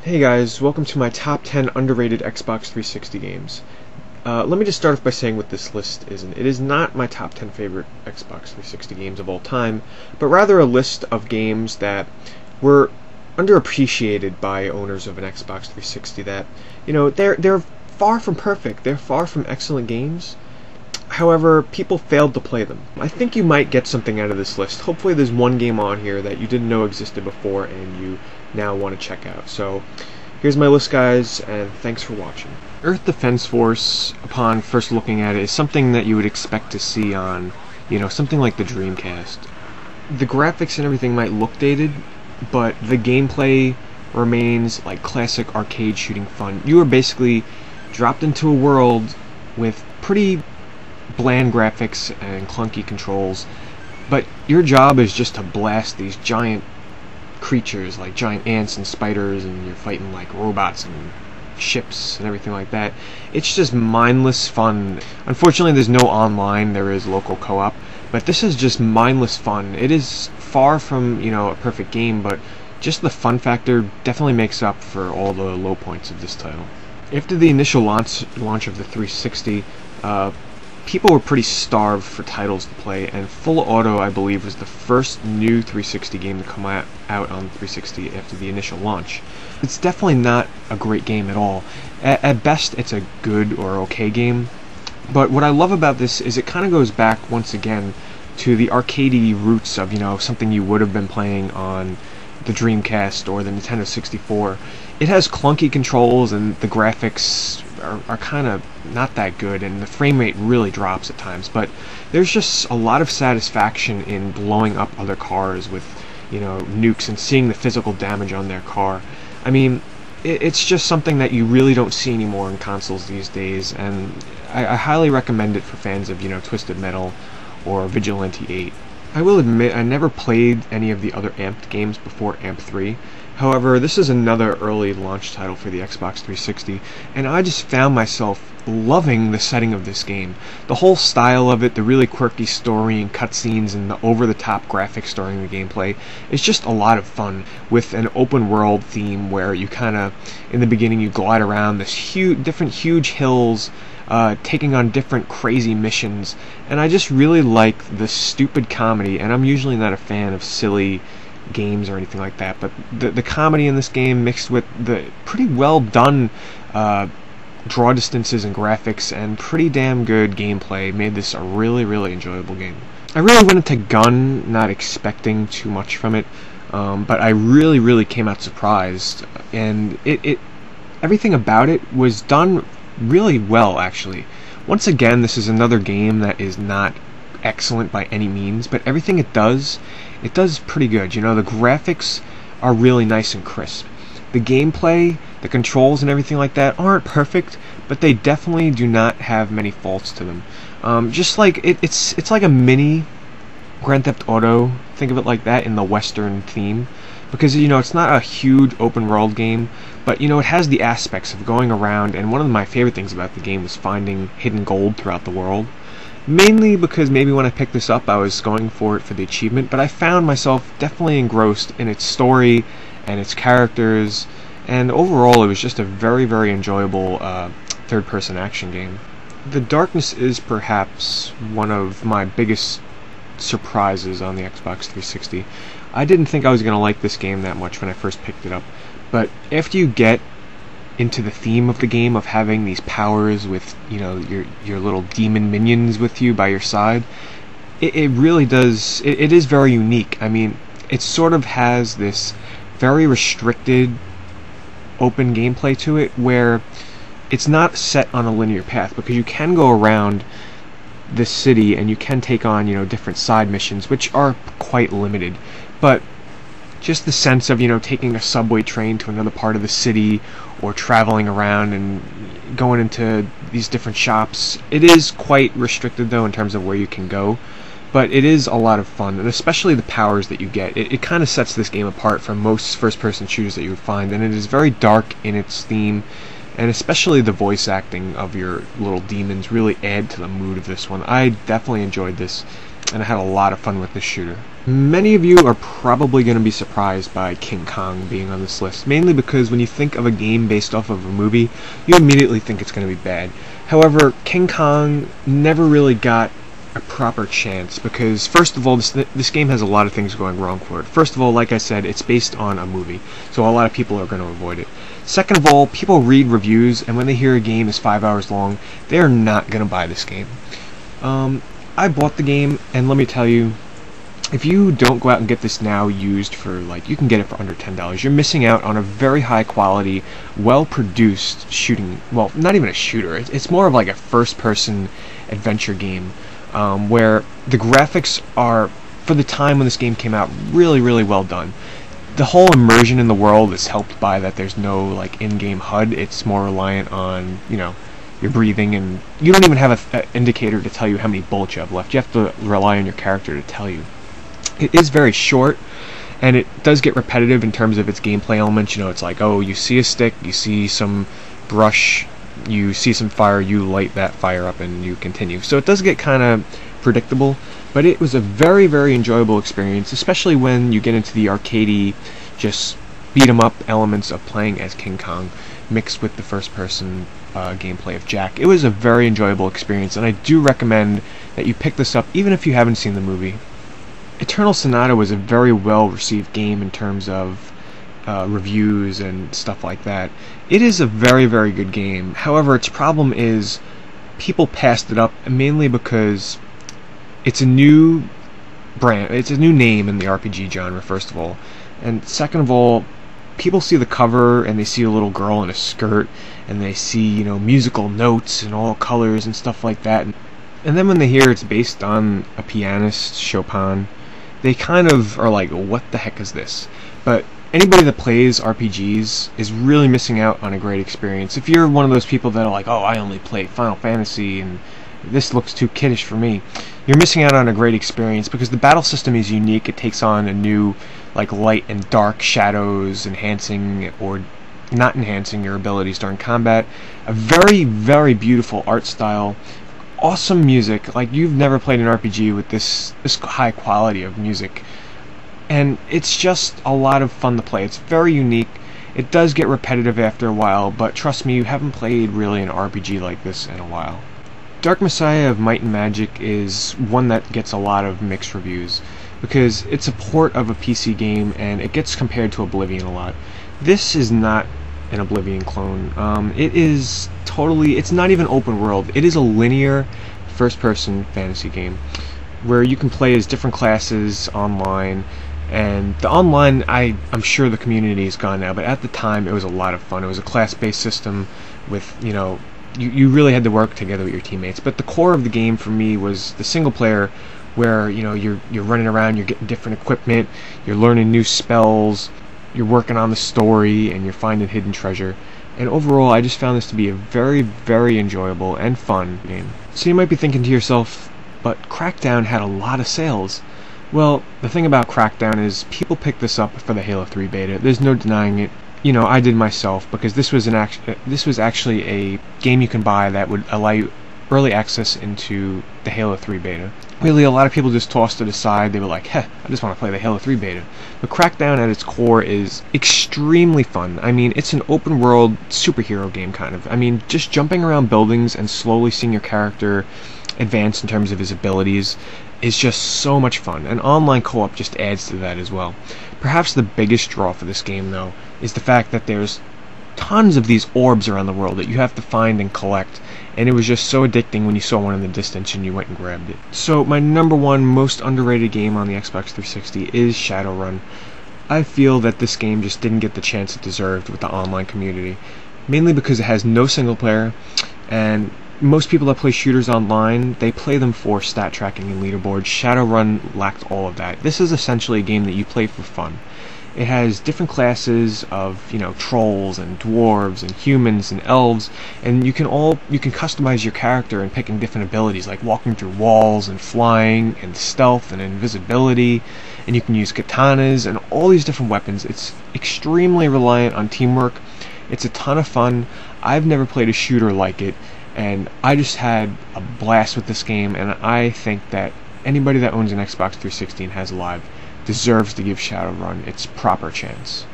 Hey guys, welcome to my top 10 underrated Xbox 360 games. Let me just start off by saying what this list isn't. It is not my top 10 favorite Xbox 360 games of all time, but rather a list of games that were underappreciated by owners of an Xbox 360 that, they're far from perfect. They're far from excellent games. However, people failed to play them. I think you might get something out of this list. Hopefully there's one game on here that you didn't know existed before and you now want to check out. So, here's my list, guys, and thanks for watching. Earth Defense Force, upon first looking at it, is something that you would expect to see on, something like the Dreamcast. The graphics and everything might look dated, but the gameplay remains like classic arcade shooting fun. You are basically dropped into a world with pretty bland graphics and clunky controls, but your job is just to blast these giant creatures like giant ants and spiders, and you're fighting like robots and ships and everything like that. It's just mindless fun. Unfortunately, there's no online. There is local co-op, but this is just mindless fun. It is far from a perfect game, but just the fun factor definitely makes up for all the low points of this title. After the initial launch of the 360, people were pretty starved for titles to play, and Full Auto, I believe, was the first new 360 game to come out on 360 after the initial launch. It's definitely not a great game at all. At best, it's a good or okay game, but what I love about this is it kind of goes back once again to the arcadey roots of something you would have been playing on the Dreamcast or the Nintendo 64. It has clunky controls, and the graphics are kind of not that good, and the frame rate really drops at times, but there's just a lot of satisfaction in blowing up other cars with nukes and seeing the physical damage on their car. I mean, it's just something that you really don't see anymore in consoles these days, and I highly recommend it for fans of Twisted Metal or Vigilante 8. I will admit I never played any of the other Amped games before Amp 3. However, this is another early launch title for the Xbox 360, and I just found myself loving the setting of this game. The whole style of it, the really quirky story and cutscenes, and the over-the-top graphics during the gameplay, is just a lot of fun, with an open-world theme where you in the beginning, you glide around this different huge hills, taking on different crazy missions, and I just really like the stupid comedy, and I'm usually not a fan of silly games or anything like that, but the comedy in this game mixed with the pretty well done draw distances and graphics and pretty damn good gameplay made this a really, really enjoyable game. I really went into Gun not expecting too much from it, but I really, really came out surprised, and everything about it was done really well, actually. Once again, this is another game that is not excellent by any means, but everything it does pretty good. The graphics are really nice and crisp. The gameplay, the controls and everything like that aren't perfect, but they definitely do not have many faults to them. Just like it's like a mini Grand Theft Auto, think of it like that, in the Western theme, because it's not a huge open world game, but it has the aspects of going around, and one of my favorite things about the game was finding hidden gold throughout the world. Mainly because maybe when I picked this up I was going for it for the achievement, but I found myself definitely engrossed in its story and its characters, and overall it was just a very, very enjoyable third-person action game. The darkness is perhaps one of my biggest surprises on the Xbox 360. I didn't think I was going to like this game that much when I first picked it up, but after you get into the theme of the game of having these powers with your little demon minions with you by your side, it really does, it is very unique. I mean, it sort of has this very restricted open gameplay to it where it's not set on a linear path, because you can go around this city and you can take on different side missions, which are quite limited, but just the sense of taking a subway train to another part of the city, or traveling around and going into these different shops. It is quite restricted though in terms of where you can go, but it is a lot of fun, and especially the powers that you get. It kind of sets this game apart from most first-person shooters that you would find, and it is very dark in its theme, and especially the voice acting of your little demons really add to the mood of this one. I definitely enjoyed this. and I had a lot of fun with this shooter. Many of you are probably going to be surprised by King Kong being on this list, mainly because when you think of a game based off of a movie, you immediately think it's going to be bad. However, King Kong never really got a proper chance because, first of all, this game has a lot of things going wrong for it. First of all, like I said, it's based on a movie, so a lot of people are going to avoid it. Second of all, people read reviews, and when they hear a game is 5 hours long, they are not going to buy this game. I bought the game, and let me tell you, if you don't go out and get this now used for, like, you can get it for under $10, you're missing out on a very high quality, well-produced shooting, well, not even a shooter, it's more of like a first-person adventure game, where the graphics are, for the time when this game came out, really, really well done. The whole immersion in the world is helped by that there's no, like, in-game HUD, it's more reliant on, you know, your breathing, and you don't even have an indicator to tell you how many bullets you have left. You have to rely on your character to tell you. It is very short, and it does get repetitive in terms of its gameplay elements. You know, it's like, oh, you see a stick, you see some brush, you see some fire, you light that fire up, and you continue. So it does get kind of predictable, but it was a very, very enjoyable experience, especially when you get into the arcadey, just beat-em-up elements of playing as King Kong, mixed with the first-person gameplay of Jack. It was a very enjoyable experience, and I do recommend that you pick this up, even if you haven't seen the movie. Eternal Sonata was a very well-received game in terms of reviews and stuff like that. It is a very, very good game. However, its problem is people passed it up mainly because it's a new brand, it's a new name in the RPG genre, first of all. And second of all, people see the cover and they see a little girl in a skirt and they see, you know, musical notes and all colors and stuff like that. And then when they hear it's based on a pianist, Chopin, they kind of are like, what the heck is this? But anybody that plays RPGs is really missing out on a great experience. If you're one of those people that are like, oh, I only play Final Fantasy and this looks too kiddish for me, you're missing out on a great experience because the battle system is unique. It takes on a new, like, light and dark shadows, enhancing or not enhancing your abilities during combat. A very, very beautiful art style. Awesome music. Like, you've never played an RPG with this high quality of music. And it's just a lot of fun to play. It's very unique. It does get repetitive after a while, but trust me, you haven't played really an RPG like this in a while. Dark Messiah of Might and Magic is one that gets a lot of mixed reviews because it's a port of a PC game and it gets compared to Oblivion a lot. This is not an Oblivion clone. It is totally, it's not even open world. It is a linear first-person fantasy game where you can play as different classes online, and the online, I'm sure the community is gone now, but at the time it was a lot of fun. It was a class-based system with, you know, you really had to work together with your teammates. But the core of the game for me was the single player, where, you know, you're running around, you're getting different equipment, you're learning new spells, you're working on the story, and you're finding hidden treasure. And overall, I just found this to be a very, very enjoyable and fun game. So you might be thinking to yourself, but Crackdown had a lot of sales. Well, the thing about Crackdown is people picked this up for the Halo 3 beta. There's no denying it. You know, I did myself because this was actually a game you can buy that would allow you early access into the Halo 3 beta. Really, a lot of people just tossed it aside. They were like, heh, I just want to play the Halo 3 beta. But Crackdown at its core is extremely fun. I mean, it's an open world superhero game, kind of. I mean, just jumping around buildings and slowly seeing your character advance in terms of his abilities is just so much fun, and online co-op just adds to that as well. Perhaps the biggest draw for this game, though, is the fact that there's tons of these orbs around the world that you have to find and collect, and it was just so addicting when you saw one in the distance and you went and grabbed it. So my number one most underrated game on the Xbox 360 is Shadowrun. I feel that this game just didn't get the chance it deserved with the online community, mainly because it has no single player, and most people that play shooters online, they play them for stat tracking and leaderboards. Shadowrun lacked all of that. This is essentially a game that you play for fun. It has different classes of, you know, trolls and dwarves and humans and elves, and you can customize your character and picking different abilities like walking through walls and flying and stealth and invisibility, and you can use katanas and all these different weapons. It's extremely reliant on teamwork. It's a ton of fun. I've never played a shooter like it, and I just had a blast with this game, and I think that anybody that owns an Xbox 360 and has Live deserves to give Shadowrun its proper chance.